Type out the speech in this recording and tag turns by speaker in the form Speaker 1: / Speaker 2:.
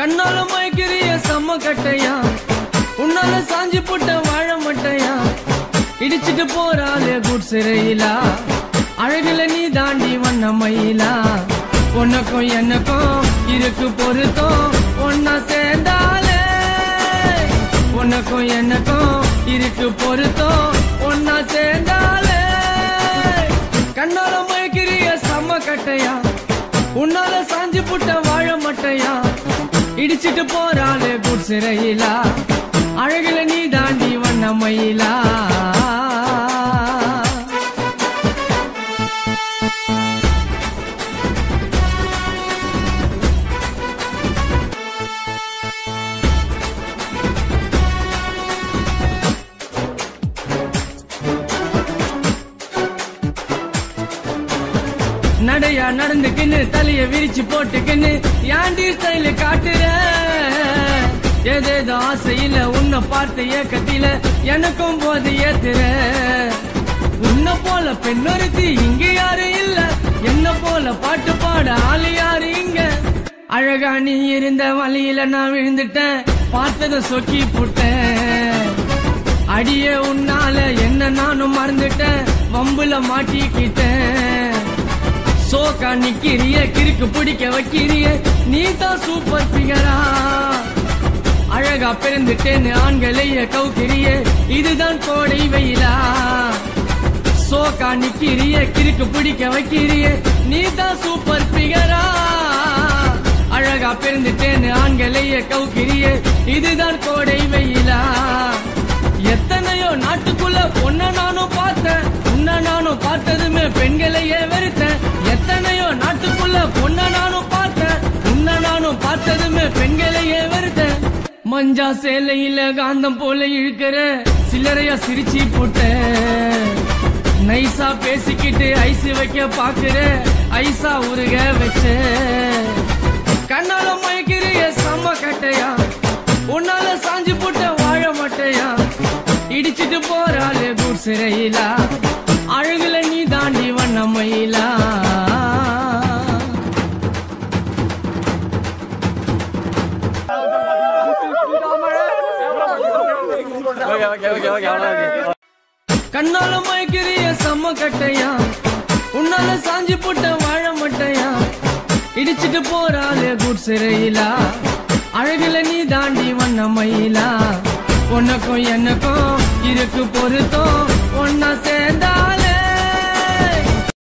Speaker 1: கண்ணால மயக்கிறிய செம்ம கட்டையா உன்னால சாஞ்சி புட்ட வாழ மட்டையா இடிச்சிட்டு போறாளே குட் சிறையிலா அழகுல நீ தாண்டி வண்ண மயிலா உனக்கும் எனக்கும் இருக்கு பொருத்தம் ஒன்னா சேர்ந்தாலே உனக்கும் எனக்கும் இருக்கு பொருத்தம் ஒன்னா சேர்ந்தாலே கண்ணால மயக்கிறிய செம்ம கட்டையா உன்னால சாஞ்சி புட்ட வாழ மட்டையா இடிச்சிட்டு போறாளே குட் சிறையிலா அழகுல நீ தாண்டி வண்ண மயிலா நடையா நடந்துக்கின்னு தலைய விரிச்சு போட்டுக்கின்னு யாண்டி ஸ்டைல காட்டுற ஏதேதோ ஆசையில உன்னை பார்த்த ஏக்கத்தில எனக்கும் போது ஏத்துற உன்னை போல பெண்ணொருத்தி இங்க யாரும் இல்ல என்ன போல பாட்டு பாட ஆளு யாரு இங்க அழகா நீ இருந்த வழியில நான் விழுந்துட்டேன் பார்த்தத சொக்கி புட்டேன் அடியே உன்னால என்ன நானும் மறந்துட்டேன் வம்புல மாட்டிக்கிட்டேன் சோக்கா நிக்கிறிய கிறுக்கு பிடிக்க வைக்கிறிய நீ தான் சூப்பர் பிகரா அழகா பிறந்துட்டேன்னு ஆண்களைய கவுக்கிறிய இதுதான் கோடை வெயிலா சோக்கா நிக்கிறிய கிறுக்கு பிடிக்க வைக்கிறிய நீ தான் சூப்பர் பிகரா அழகா பிறந்துட்டேன்னு ஆண்களைய கவுக்கிறிய இதுதான் கோடை வெயிலா எத்தனையோ நாட்டுக்குள்ள பொண்ண நானும் பார்த்தேன் உன்ன நானும் பார்த்ததுமே பெண்களையே வெறுத்தேன் எத்தனையோ நாட்டுக்குள்ள பொண்ண நானும் பார்த்தேன் உன்ன நானும் பார்த்ததுமே பெண்களையே வெறுத்தேன் மஞ்சா சேலையில காந்தம் போல இழுக்கிற சில்லறையா சிரிச்சு போட்ட நைசா பேசிக்கிட்டு ஐஸ் வைக்க பாக்குற ஐசா உருக வச்ச கண்ணால மயக்கிறிய செம்ம கட்டையா உன்னால சாஞ்சி போட்ட வாழ மட்டையா இடிச்சிட்டு போறாளே குட் சிறையிலா அழகுல நீ தாண்டி வண்ண மயிலா கண்ணால மயக்கிறிய செம்ம கட்டையா உன்னால சாஞ்சி போட்ட வாழ மட்டையா இடிச்சிட்டு போறாளே குட் சிறையிலா அழகுல நீ தாண்டி வண்ண மயிலா உனக்கும் எனக்கும் இருக்கு பொருத்தம்